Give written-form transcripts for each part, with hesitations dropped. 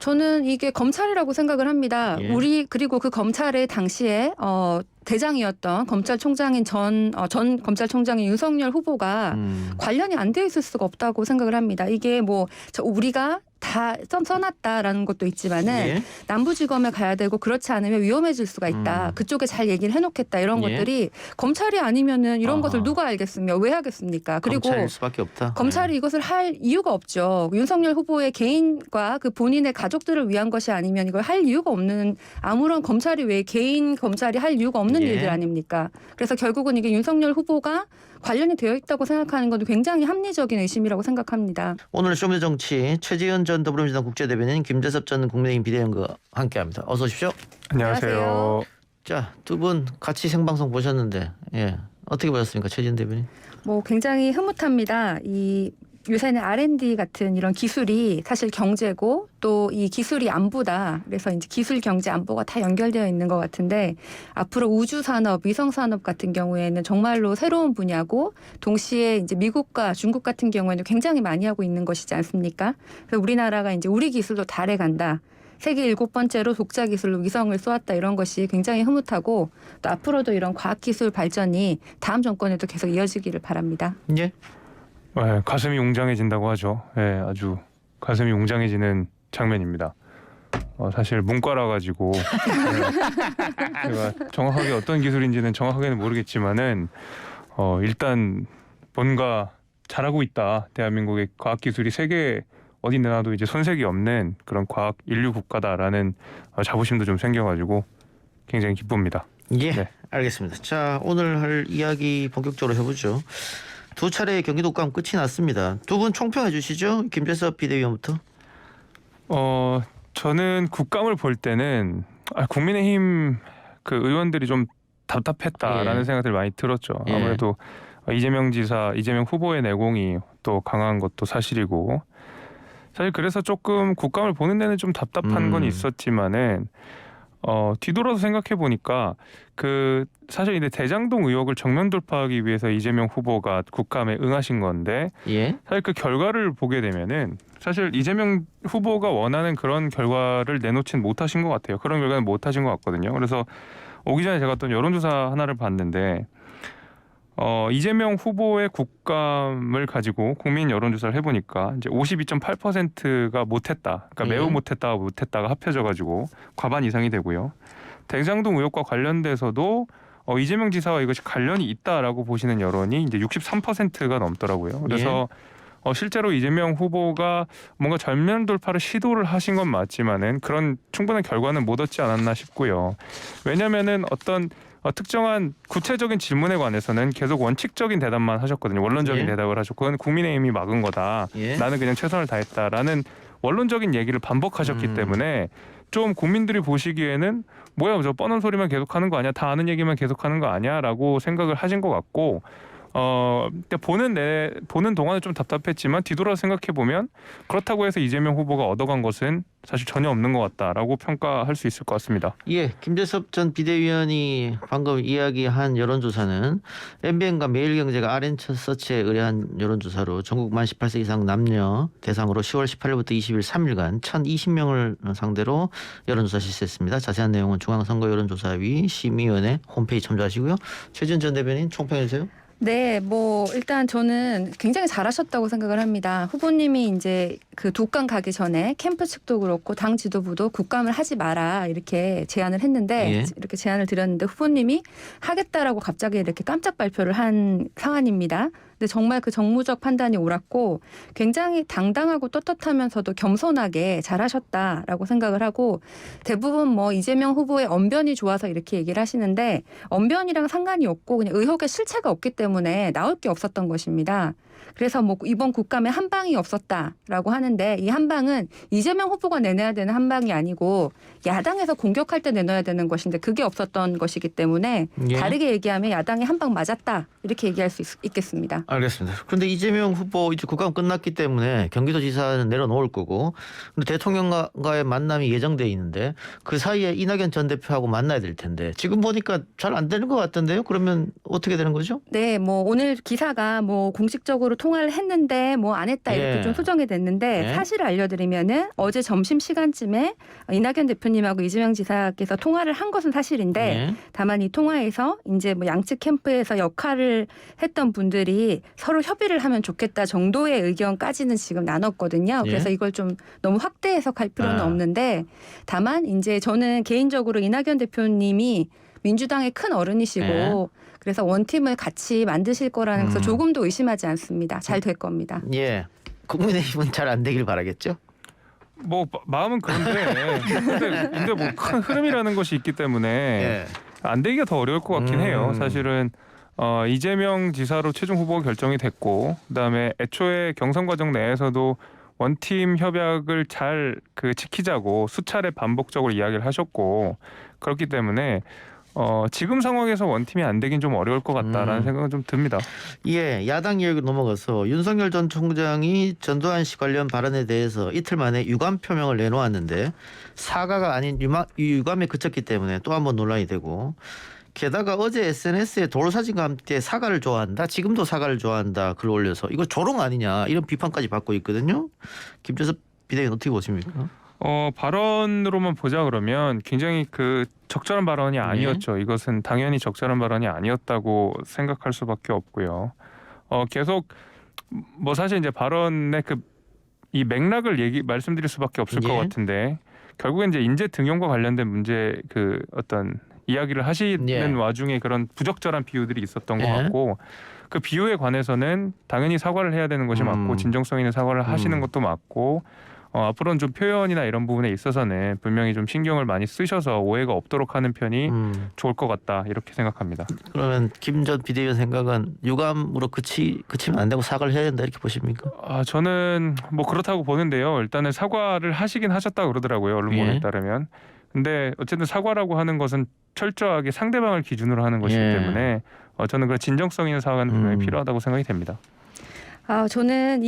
저는 이게 검찰이라고 생각을 합니다. 예. 그리고 그 검찰의 당시에 대장이었던 검찰총장인 전 검찰총장인 윤석열 후보가 관련이 안 돼 있을 수가 없다고 생각을 합니다. 이게 우리가 다 써놨다라는 것도 있지만은 예. 남부지검에 가야 되고 그렇지 않으면 위험해질 수가 있다. 그쪽에 잘 얘기를 해놓겠다. 이런 예. 것들이 검찰이 아니면은 이런 아하. 것을 누가 알겠으며 왜 하겠습니까? 그리고 검찰일 수밖에 없다. 검찰이 이것을 할 이유가 없죠. 윤석열 후보의 개인과 그 본인의 가족들을 위한 것이 아니면 이걸 할 이유가 없는 아무런 검찰이 왜 개인 검찰이 할 이유가 없는 예. 일들 아닙니까? 그래서 결국은 이게 윤석열 후보가 관련이 되어 있다고 생각하는 건 굉장히 합리적인 의심이라고 생각합니다. 오늘 쇼미더 정치 최재현 전 더불어민주당 국제대변인 김재섭 전 국민의힘 비대위원과 함께합니다. 어서 오십시오. 안녕하세요. 자, 두 분 같이 생방송 보셨는데 어떻게 보셨습니까, 최재현 대변인? 굉장히 흐뭇합니다. 요새는 R&D 같은 이런 기술이 사실 경제고 또 이 기술이 안보다. 그래서 이제 기술, 경제, 안보가 다 연결되어 있는 것 같은데 앞으로 우주 산업, 위성 산업 같은 경우에는 정말로 새로운 분야고 동시에 이제 미국과 중국 같은 경우에는 굉장히 많이 하고 있는 것이지 않습니까? 그래서 우리나라가 이제 우리 기술로 달에 간다. 세계 7번째로 독자 기술로 위성을 쏘았다 이런 것이 굉장히 흐뭇하고 또 앞으로도 이런 과학기술 발전이 다음 정권에도 계속 이어지기를 바랍니다. 예. 네, 가슴이 웅장해진다고 하죠. 네, 아주 가슴이 웅장해지는 장면입니다. 사실 문과라 가지고 제가 정확하게 어떤 기술인지는 정확하게는 모르겠지만은 일단 뭔가 잘하고 있다. 대한민국의 과학기술이 세계 어디 내놔도 이제 손색이 없는 그런 과학 인류 국가다라는 자부심도 좀 생겨가지고 굉장히 기쁩니다. 예, 네. 알겠습니다. 자, 오늘 할 이야기 본격적으로 해보죠. 두 차례의 경기도 국감 끝이 났습니다. 두 분 총평해 주시죠. 김재섭 비대위원부터. 저는 국감을 볼 때는 국민의힘 그 의원들이 좀 답답했다라는 예. 생각들 많이 들었죠. 예. 아무래도 이재명 후보의 내공이 또 강한 것도 사실이고 사실 그래서 조금 국감을 보는 데는 좀 답답한 건 있었지만은 뒤돌아서 생각해 보니까 사실 이제 대장동 의혹을 정면 돌파하기 위해서 이재명 후보가 국감에 응하신 건데 예. 사실 그 결과를 보게 되면은 사실 이재명 후보가 원하는 그런 결과를 내놓진 못하신 것 같아요. 그런 결과는 못하신 것 같거든요. 그래서 오기 전에 제가 어떤 여론조사 하나를 봤는데 이재명 후보의 국감을 가지고 국민 여론조사를 해보니까 이제 52.8%가 못했다. 그러니까 매우 못했다가 합해져가지고 과반 이상이 되고요. 대장동 의혹과 관련돼서도 이재명 지사와 이것이 관련이 있다라고 보시는 여론이 이제 63%가 넘더라고요. 그래서 실제로 이재명 후보가 뭔가 전면 돌파를 시도를 하신 건 맞지만은 그런 충분한 결과는 못 얻지 않았나 싶고요. 왜냐하면은 어떤 특정한 구체적인 질문에 관해서는 계속 원칙적인 대답만 하셨거든요. 원론적인 예. 대답을 하셨고 그건 국민의힘이 막은 거다. 예. 나는 그냥 최선을 다했다라는 원론적인 얘기를 반복하셨기 때문에 좀 국민들이 보시기에는 뭐야 저 뻔한 소리만 계속하는 거 아니야? 다 아는 얘기만 계속하는 거 아니야? 라고 생각을 하신 것 같고 보는 동안은 좀 답답했지만 뒤돌아서 생각해 보면 그렇다고 해서 이재명 후보가 얻어간 것은 사실 전혀 없는 것 같다라고 평가할 수 있을 것 같습니다. 예, 김재섭 전 비대위원이 방금 이야기한 여론조사는 MBN과 매일경제가 RN서치에 의뢰한 여론조사로 전국 만 18세 이상 남녀 대상으로 10월 18일부터 20일 3일간 1,020명을 상대로 여론조사 실시했습니다. 자세한 내용은 중앙선거여론조사위 심의위원회 홈페이지 참조하시고요. 최재현 전 대변인 총평해 주세요. 네, 일단 저는 굉장히 잘하셨다고 생각을 합니다. 후보님이 이제 그 국감 가기 전에 캠프 측도 그렇고 당 지도부도 국감을 하지 마라 이렇게 제안을 했는데 예. 이렇게 제안을 드렸는데 후보님이 하겠다라고 갑자기 이렇게 깜짝 발표를 한 상황입니다. 근데 정말 그 정무적 판단이 옳았고 굉장히 당당하고 떳떳하면서도 겸손하게 잘하셨다라고 생각을 하고 대부분 이재명 후보의 언변이 좋아서 이렇게 얘기를 하시는데 언변이랑 상관이 없고 그냥 의혹의 실체가 없기 때문에 나올 게 없었던 것입니다. 그래서 이번 국감에 한 방이 없었다라고 하는데 이 한 방은 이재명 후보가 내놔야 되는 한 방이 아니고 야당에서 공격할 때 내놔야 되는 것인데 그게 없었던 것이기 때문에 예. 다르게 얘기하면 야당이 한 방 맞았다 이렇게 얘기할 수 있겠습니다. 알겠습니다. 그런데 이재명 후보 이제 국감 끝났기 때문에 경기도지사는 내려놓을 거고 근데 대통령과의 만남이 예정돼 있는데 그 사이에 이낙연 전 대표하고 만나야 될 텐데 지금 보니까 잘 안 되는 것 같던데요. 그러면 어떻게 되는 거죠? 네, 오늘 기사가 공식적으로 공식적으로 통화를 했는데 뭐 안 했다 이렇게 예. 좀 소정이 됐는데 예. 사실을 알려드리면은 어제 점심 시간쯤에 이낙연 대표님하고 이재명 지사께서 통화를 한 것은 사실인데 예. 다만 이 통화에서 이제 뭐 양측 캠프에서 역할을 했던 분들이 서로 협의를 하면 좋겠다 정도의 의견까지는 지금 나눴거든요. 예. 그래서 이걸 좀 너무 확대 해석할 필요는 아. 없는데 다만 이제 저는 개인적으로 이낙연 대표님이 민주당의 큰 어른이시고 예. 그래서 원팀을 같이 만드실 거라는 것을 조금도 의심하지 않습니다. 잘 될 겁니다. 예. 국민의힘은 잘 안 되길 바라겠죠? 뭐 마음은 그런데 근데 뭐 큰 흐름이라는 것이 있기 때문에 예. 안 되기가 더 어려울 것 같긴 해요. 사실은 이재명 지사로 최종 후보가 결정이 됐고 그다음에 애초에 경선 과정 내에서도 원팀 협약을 잘 지키자고 수차례 반복적으로 이야기를 하셨고 그렇기 때문에 지금 상황에서 원팀이 안 되긴 좀 어려울 것 같다라는 생각은 좀 듭니다. 예, 야당 이야기 넘어가서 윤석열 전 총장이 전두환 씨 관련 발언에 대해서 이틀 만에 유감 표명을 내놓았는데 사과가 아닌 유감에 그쳤기 때문에 또 한 번 논란이 되고 게다가 어제 SNS에 도로사진과 함께 사과를 좋아한다. 지금도 사과를 좋아한다. 글 올려서 이거 조롱 아니냐 이런 비판까지 받고 있거든요. 김재섭 비대위원 어떻게 보십니까? 발언으로만 보자 그러면 굉장히 적절한 발언이 아니었죠. 이것은 당연히 적절한 발언이 아니었다고 생각할 수밖에 없고요. 계속 뭐 사실 이제 발언의 이 맥락을 말씀드릴 수밖에 없을 것 같은데 결국엔 이제 인재 등용과 관련된 문제 어떤 이야기를 하시는 와중에 그런 부적절한 비유들이 있었던 것 같고 그 비유에 관해서는 당연히 사과를 해야 되는 것이 맞고 진정성 있는 사과를 하시는 것도 맞고 앞으로는 좀 표현이나 이런 부분에 있어서는 분명히 좀 신경을 많이 쓰셔서 오해가 없도록 하는 편이 좋을 것 같다 이렇게 생각합니다. 그러면 김 전 비대위원 생각은 유감으로 그치면 안 되고 사과를 해야 된다 이렇게 보십니까? 저는 뭐 그렇다고 보는데요. 일단은 사과를 하시긴 하셨다 그러더라고요. 언론에 따르면. 근데 어쨌든 사과라고 하는 것은 철저하게 상대방을 기준으로 하는 것이기 때문에 저는 그런 진정성 있는 사과는 분명히 필요하다고 생각이 됩니다. 저는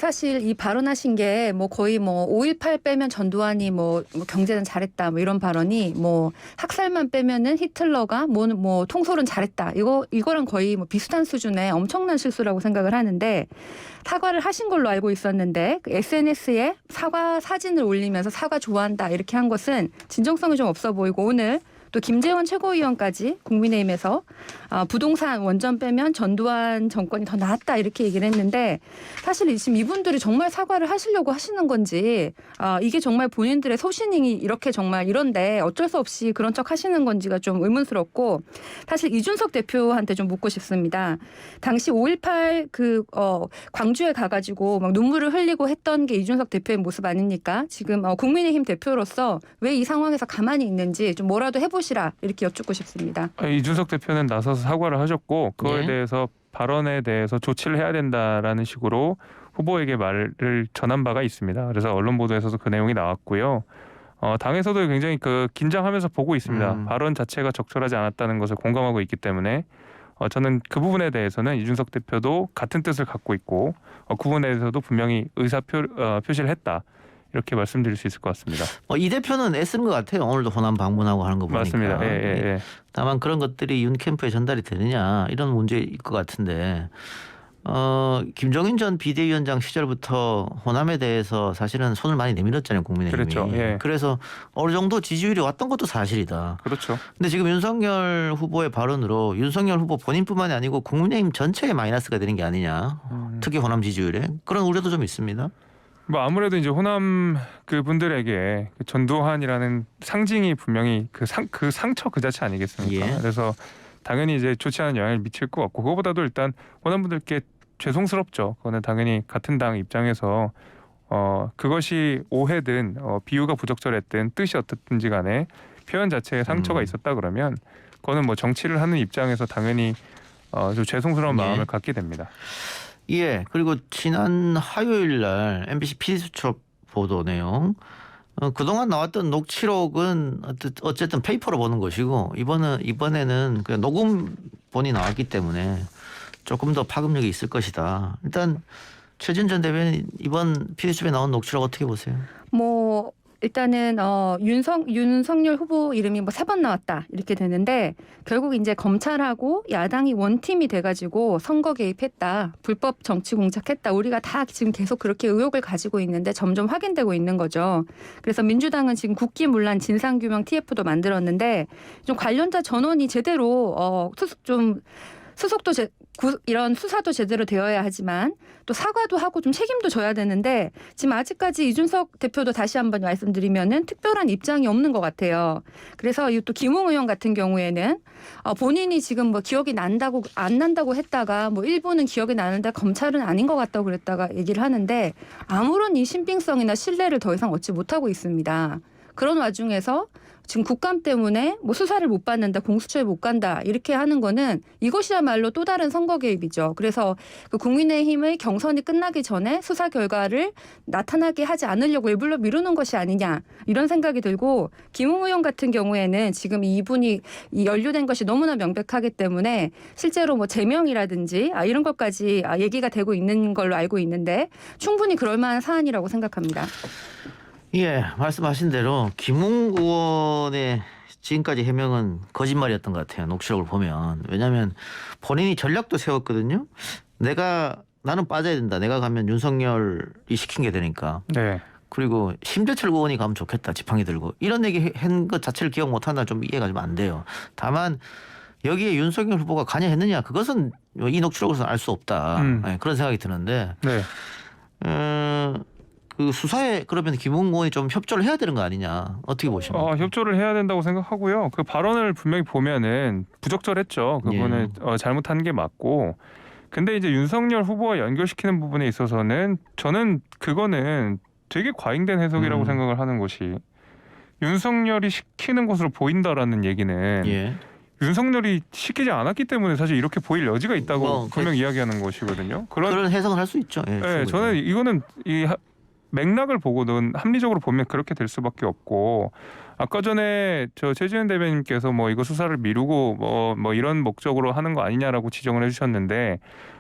사실 이 발언하신 게 뭐 거의 뭐 5.18 빼면 전두환이 뭐 경제는 잘했다 뭐 이런 발언이 뭐 학살만 빼면은 히틀러가 뭐 통솔은 잘했다 이거랑 거의 뭐 비슷한 수준의 엄청난 실수라고 생각을 하는데 사과를 하신 걸로 알고 있었는데 SNS에 사과 사진을 올리면서 사과 좋아한다 이렇게 한 것은 진정성이 좀 없어 보이고 오늘 또 김재원 최고위원까지 국민의힘에서 부동산 원전 빼면 전두환 정권이 더 나았다 이렇게 얘기를 했는데 사실 지금 이분들이 정말 사과를 하시려고 하시는 건지 이게 정말 본인들의 소신이 이렇게 정말 이런데 어쩔 수 없이 그런 척 하시는 건지가 좀 의문스럽고 사실 이준석 대표한테 좀 묻고 싶습니다. 당시 5.18 광주에 가가지고 막 눈물을 흘리고 했던 게 이준석 대표의 모습 아닙니까? 지금 국민의힘 대표로서 왜 이 상황에서 가만히 있는지 좀 뭐라도 해보시라 이렇게 여쭙고 싶습니다. 이준석 대표는 나서서 사과를 하셨고 그거에 대해서 발언에 대해서 조치를 해야 된다라는 식으로 후보에게 말을 전한 바가 있습니다. 그래서 언론 보도에서도 그 내용이 나왔고요. 당에서도 굉장히 긴장하면서 보고 있습니다. 발언 자체가 적절하지 않았다는 것을 공감하고 있기 때문에 저는 그 부분에 대해서는 이준석 대표도 같은 뜻을 갖고 있고 그 부분에 대해서도 분명히 표시를 했다. 이렇게 말씀드릴 수 있을 것 같습니다. 이 대표는 애쓰는 것 같아요. 오늘도 호남 방문하고 하는 거 보니까. 맞습니다. 예. 다만 그런 것들이 윤 캠프에 전달이 되느냐 이런 문제일 것 같은데 김종인 전 비대위원장 시절부터 호남에 대해서 사실은 손을 많이 내밀었잖아요. 국민의힘이. 그렇죠. 예. 그래서 어느 정도 지지율이 왔던 것도 사실이다. 그렇죠. 근데 지금 윤석열 후보의 발언으로 윤석열 후보 본인뿐만이 아니고 국민의힘 전체에 마이너스가 되는 게 아니냐. 특히 호남 지지율에. 그런 우려도 좀 있습니다. 뭐 아무래도 이제 호남 분들에게 전두환이라는 상징이 분명히 그 상처 그 자체 아니겠습니까? 그래서 당연히 이제 좋지 않은 영향을 미칠 것 같고 그거보다도 일단 호남 분들께 죄송스럽죠. 그거는 당연히 같은 당 입장에서 그것이 오해든 비유가 부적절했든 뜻이 어떻든지 간에 표현 자체에 상처가 있었다 그러면 그거는 뭐 정치를 하는 입장에서 당연히 좀 죄송스러운 마음을 갖게 됩니다. 예. 그리고 지난 화요일 날 MBC PD수첩 보도 내용 그동안 나왔던 녹취록은 어쨌든 페이퍼로 보는 것이고 이번에는 그 녹음본이 나왔기 때문에 조금 더 파급력이 있을 것이다. 일단 최진 전 대변인 이번 PD수첩에 나온 녹취록 어떻게 보세요? 뭐 일단은 윤석열 후보 이름이 뭐 3번 나왔다 이렇게 되는데 결국 이제 검찰하고 야당이 원팀이 돼가지고 선거 개입했다, 불법 정치 공작했다. 우리가 다 지금 계속 그렇게 의혹을 가지고 있는데 점점 확인되고 있는 거죠. 그래서 민주당은 지금 국기문란 진상규명 TF도 만들었는데 좀 관련자 전원이 제대로 수속도 이런 수사도 제대로 되어야 하지만 또 사과도 하고 좀 책임도 져야 되는데 지금 아직까지 이준석 대표도 다시 한번 말씀드리면은 특별한 입장이 없는 것 같아요. 그래서 이 또 김웅 의원 같은 경우에는 본인이 지금 뭐 기억이 난다고 안 난다고 했다가 뭐 일부는 기억이 나는데 검찰은 아닌 것 같다고 그랬다가 얘기를 하는데 아무런 이 신빙성이나 신뢰를 더 이상 얻지 못하고 있습니다. 그런 와중에서 지금 국감 때문에 뭐 수사를 못 받는다, 공수처에 못 간다 이렇게 하는 거는 이것이야말로 또 다른 선거 개입이죠. 그래서 그 국민의힘의 경선이 끝나기 전에 수사 결과를 나타나게 하지 않으려고 일부러 미루는 것이 아니냐 이런 생각이 들고 김웅 의원 같은 경우에는 지금 이분이 연루된 것이 너무나 명백하기 때문에 실제로 뭐 제명이라든지 이런 것까지 얘기가 되고 있는 걸로 알고 있는데 충분히 그럴 만한 사안이라고 생각합니다. 예, 말씀하신 대로 김웅 의원의 지금까지 해명은 거짓말이었던 것 같아요. 녹취록을 보면. 왜냐하면 본인이 전략도 세웠거든요. 나는 빠져야 된다. 내가 가면 윤석열이 시킨 게 되니까. 네. 그리고 심재철 의원이 가면 좋겠다. 지팡이 들고. 이런 얘기 한 것 자체를 기억 못한다는 좀 이해가 좀 안 돼요. 다만 여기에 윤석열 후보가 관여했느냐. 그것은 이 녹취록에서는 알 수 없다. 네, 그런 생각이 드는데. 네. 그 수사에 그러면 김웅 의원이 좀 협조를 해야 되는 거 아니냐. 어떻게 보십니까? 협조를 해야 된다고 생각하고요. 그 발언을 분명히 보면은 부적절했죠. 그거는 잘못한 게 맞고. 근데 이제 윤석열 후보와 연결시키는 부분에 있어서는 저는 그거는 되게 과잉된 해석이라고 생각을 하는 것이 윤석열이 시키는 것으로 보인다라는 얘기는 예. 윤석열이 시키지 않았기 때문에 사실 이렇게 보일 여지가 있다고 분명 이야기하는 것이거든요. 그런 해석을 할 수 있죠. 예, 네, 저는 이거는 맥락을 보고는 합리적으로 보면 그렇게 될 수밖에 없고 아까 전에 저 최지은 대변인께서 뭐 이거 수사를 미루고 뭐 이런 목적으로 하는 거 아니냐라고 지적을 해주셨는데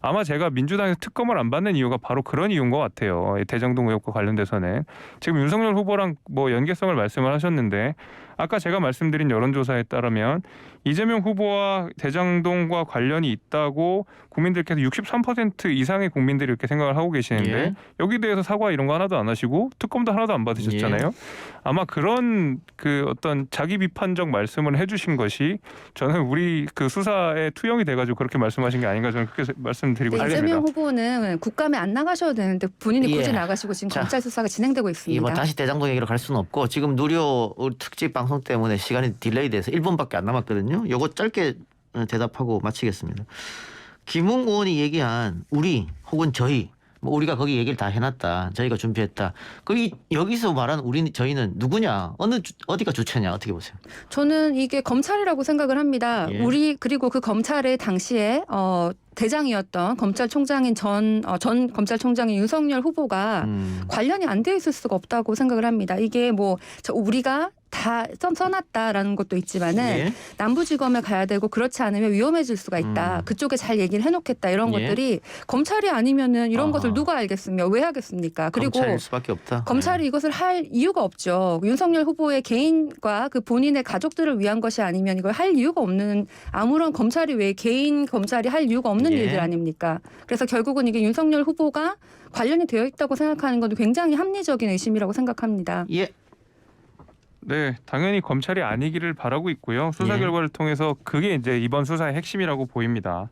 아마 제가 민주당에서 특검을 안 받는 이유가 바로 그런 이유인 것 같아요. 대장동 의혹과 관련돼서는 지금 윤석열 후보랑 뭐 연계성을 말씀을 하셨는데 아까 제가 말씀드린 여론조사에 따르면 이재명 후보와 대장동과 관련이 있다고 국민들께서 63% 이상의 국민들이 이렇게 생각을 하고 계시는데 예. 여기에 대해서 사과 이런 거 하나도 안 하시고 특검도 하나도 안 받으셨잖아요. 예. 아마 그런 그 어떤 자기 비판적 말씀을 해주신 것이 저는 우리 그 수사에 투영이 돼가지고 그렇게 말씀하신 게 아닌가 저는 그렇게 말씀드리고 싶습니다. 이재명 후보는 국감에 안 나가셔도 되는데 본인이 굳이 나가시고 지금 검찰 수사가 진행되고 있습니다. 뭐 다시 대장동 얘기로 갈 수는 없고 지금 누리호 특집 방송 때문에 시간이 딜레이돼서 1분밖에 안 남았거든요. 요거 짧게 대답하고 마치겠습니다. 김웅 의원이 얘기한 우리 혹은 저희 뭐 우리가 거기 얘기를 다 해놨다. 저희가 준비했다. 여기서 말하는 저희는 누구냐? 어디가 주체냐? 어떻게 보세요? 저는 이게 검찰이라고 생각을 합니다. 예. 그리고 그 검찰의 당시에 대장이었던 검찰총장인 전 검찰총장인 윤석열 후보가 관련이 안 돼 있을 수가 없다고 생각을 합니다. 이게 뭐 우리가 다 써놨다라는 것도 있지만은 예. 남부지검에 가야 되고 그렇지 않으면 위험해질 수가 있다. 그쪽에 잘 얘기를 해놓겠다. 이런 예. 것들이 검찰이 아니면은 이런 것을 누가 알겠으며 왜 하겠습니까? 그리고 검찰일 수밖에 없다. 검찰이 이것을 할 이유가 없죠. 윤석열 후보의 개인과 그 본인의 가족들을 위한 것이 아니면 이걸 할 이유가 없는 아무런 검찰이 왜 개인 검찰이 할 이유가 없는 예. 일들 아닙니까? 그래서 결국은 이게 윤석열 후보가 관련이 되어 있다고 생각하는 건 굉장히 합리적인 의심이라고 생각합니다. 예. 네, 당연히 검찰이 아니기를 바라고 있고요. 수사 예. 결과를 통해서 그게 이제 이번 수사의 핵심이라고 보입니다.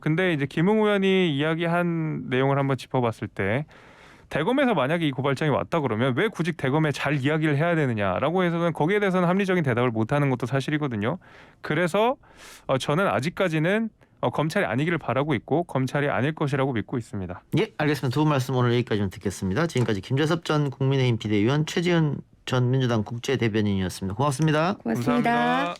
근데 이제 김웅 의원이 이야기한 내용을 한번 짚어봤을 때 대검에서 만약에 이 고발장이 왔다 그러면 왜 굳이 대검에 잘 이야기를 해야 되느냐라고 해서는 거기에 대해서는 합리적인 대답을 못하는 것도 사실이거든요. 그래서 저는 아직까지는 검찰이 아니기를 바라고 있고 검찰이 아닐 것이라고 믿고 있습니다. 예, 알겠습니다. 두 분 말씀 오늘 여기까지만 듣겠습니다. 지금까지 김재섭 전 국민의힘 비대위원, 최지은 전 민주당 국제대변인이었습니다. 고맙습니다. 고맙습니다. 감사합니다.